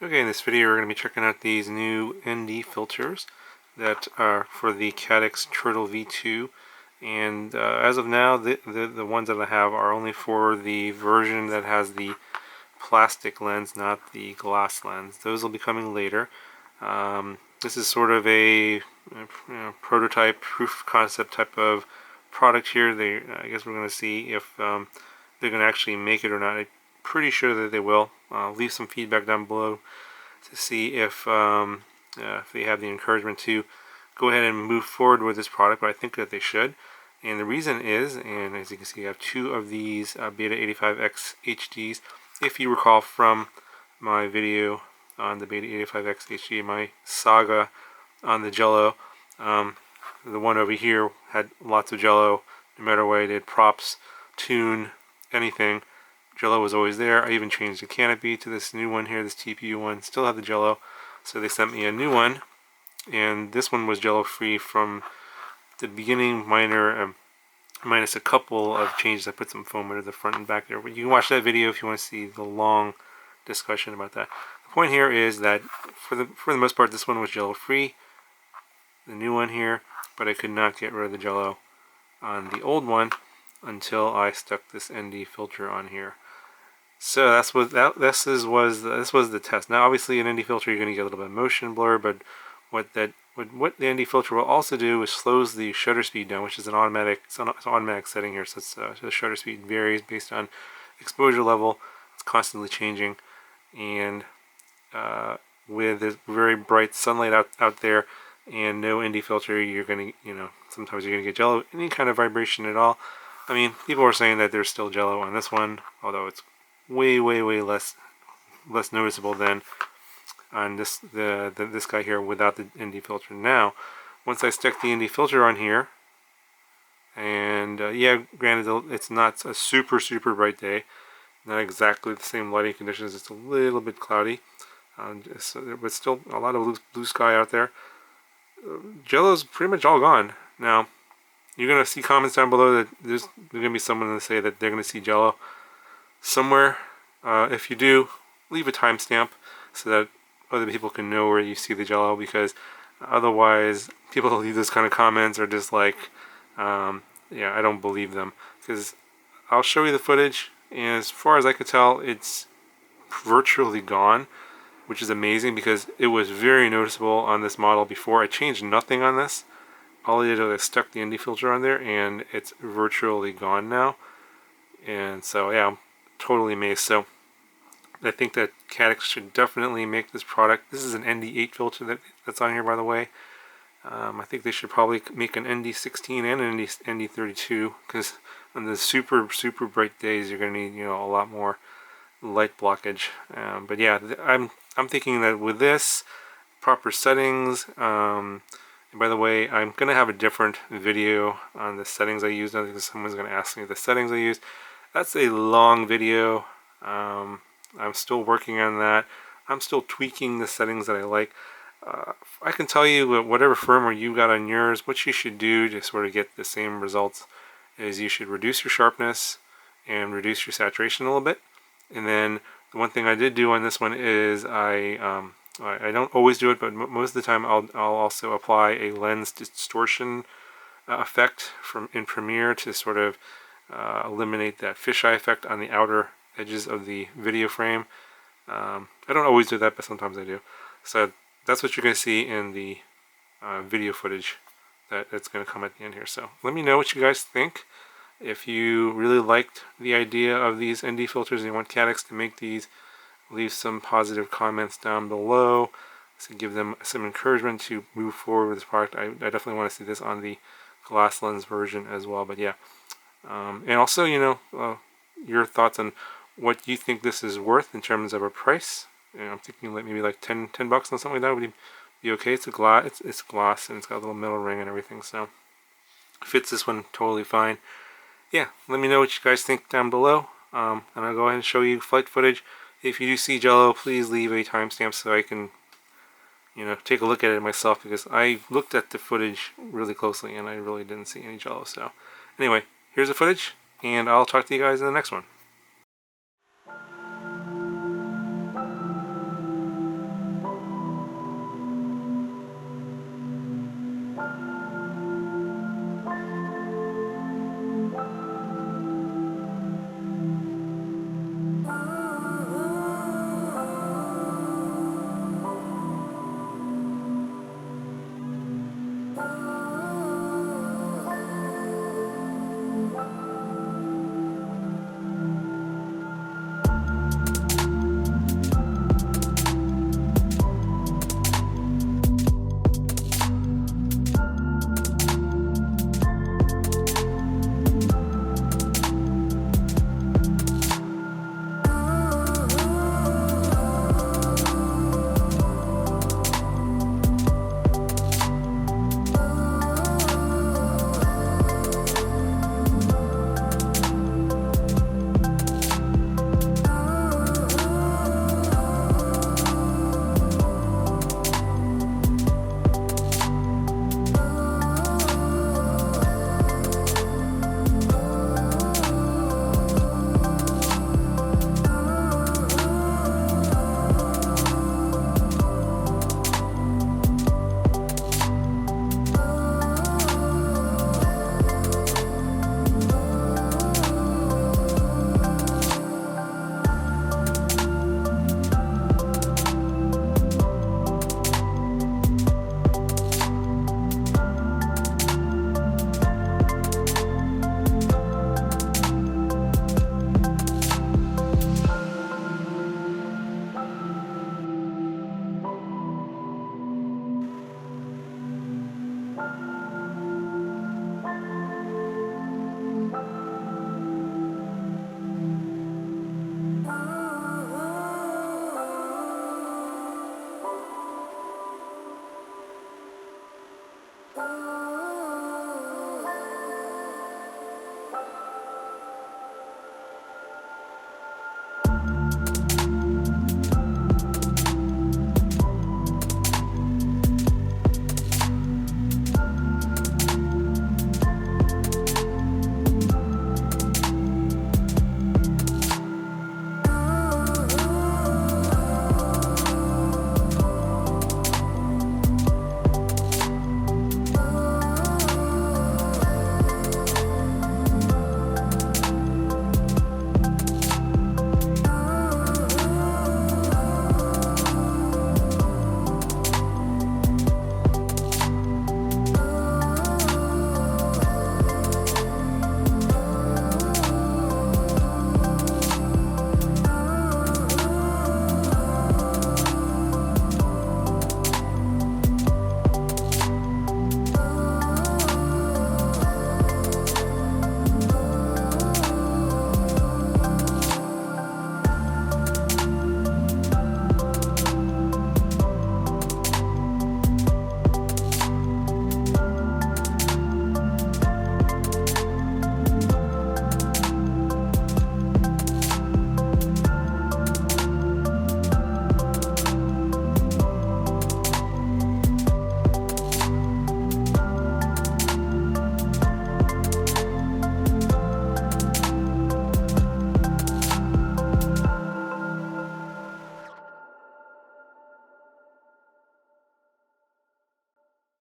Okay, in this video we're going to be checking out these new ND filters that are for the Caddx Turtle V2, and as of now the ones that I have are only for the version that has the plastic lens, not the glass lens. Those will be coming later. This is sort of a prototype, proof of concept type of product here. I guess we're going to see if they're going to actually make it or not. I'm pretty sure that they will. Leave some feedback down below to see if they have the encouragement to go ahead and move forward with this product, but I think that they should. And the reason is, and as you can see, I have two of these Beta 85X HDs. If you recall from my video on the Beta 85X HD, my saga on the Jello, the one over here had lots of Jello. No matter what I did, props, tune, anything, Jello was always there. I even changed the canopy to this new one here, this TPU one. Still have the Jello, so they sent me a new one, and this one was Jello free from the beginning, minus a couple of changes. I put some foam under the front and back there, but you can watch that video if you want to see the long discussion about that. The point here is that for the most part, this one was Jello free, the new one here, but I could not get rid of the Jello on the old one until I stuck this ND filter on here. So this was the test. Now, obviously, an ND filter you're going to get a little bit of motion blur, but what the ND filter will also do is slows the shutter speed down, which is an automatic setting here. So the shutter speed varies based on exposure level. It's constantly changing, and with this very bright sunlight out there and no ND filter, you're going to sometimes you're going to get Jello, any kind of vibration at all. I mean, people are saying that there's still Jello on this one, although it's way less noticeable than on this guy here without the ND filter. Now, once I stick the ND filter on here, and yeah, granted it's not a super bright day, not exactly the same lighting conditions. It's a little bit cloudy, but still a lot of blue sky out there. Jello's pretty much all gone now. You're going to see comments down below that there's going to be someone to say that they're going to see Jello somewhere. If you do, leave a timestamp so that other people can know where you see the Jello, because otherwise people who leave those kind of comments are just like, yeah, I don't believe them. Because I'll show you the footage, and as far as I could tell, it's virtually gone, which is amazing because it was very noticeable on this model before. I changed nothing on this. All I did was I stuck the ND filter on there, and it's virtually gone now. And so, yeah, I'm totally amazed. So, I think that Caddx should definitely make this product. This is an ND8 filter that's on here, by the way. I think they should probably make an ND16 and an ND32, because on the super bright days, you're going to need a lot more light blockage. But yeah, I'm thinking that with this, proper settings. And by the way, I'm going to have a different video on the settings I used. I think someone's going to ask me the settings I used. That's a long video. I'm still working on that. I'm still tweaking the settings that I like. I can tell you whatever firmware you got on yours, what you should do to sort of get the same results is you should reduce your sharpness and reduce your saturation a little bit. And then the one thing I did do on this one is I don't always do it, but most of the time I'll also apply a lens distortion effect in Premiere to sort of eliminate that fisheye effect on the outer edges of the video frame. I don't always do that, but sometimes I do. So that's what you're going to see in the video footage that's going to come at the end here. So let me know what you guys think. If you really liked the idea of these ND filters and you want Caddx to make these, leave some positive comments down below to give them some encouragement to move forward with this product. I definitely want to see this on the glass lens version as well. But yeah, and also your thoughts on what you think this is worth in terms of a price. I'm thinking like maybe like $10 on something like that would be okay. It's glass, and it's got a little metal ring and everything, so fits this one totally fine. Yeah, let me know what you guys think down below. And I'll go ahead and show you flight footage. If you do see Jello, please leave a timestamp so I can, take a look at it myself, because I looked at the footage really closely and I really didn't see any Jello. So, anyway, here's the footage, and I'll talk to you guys in the next one.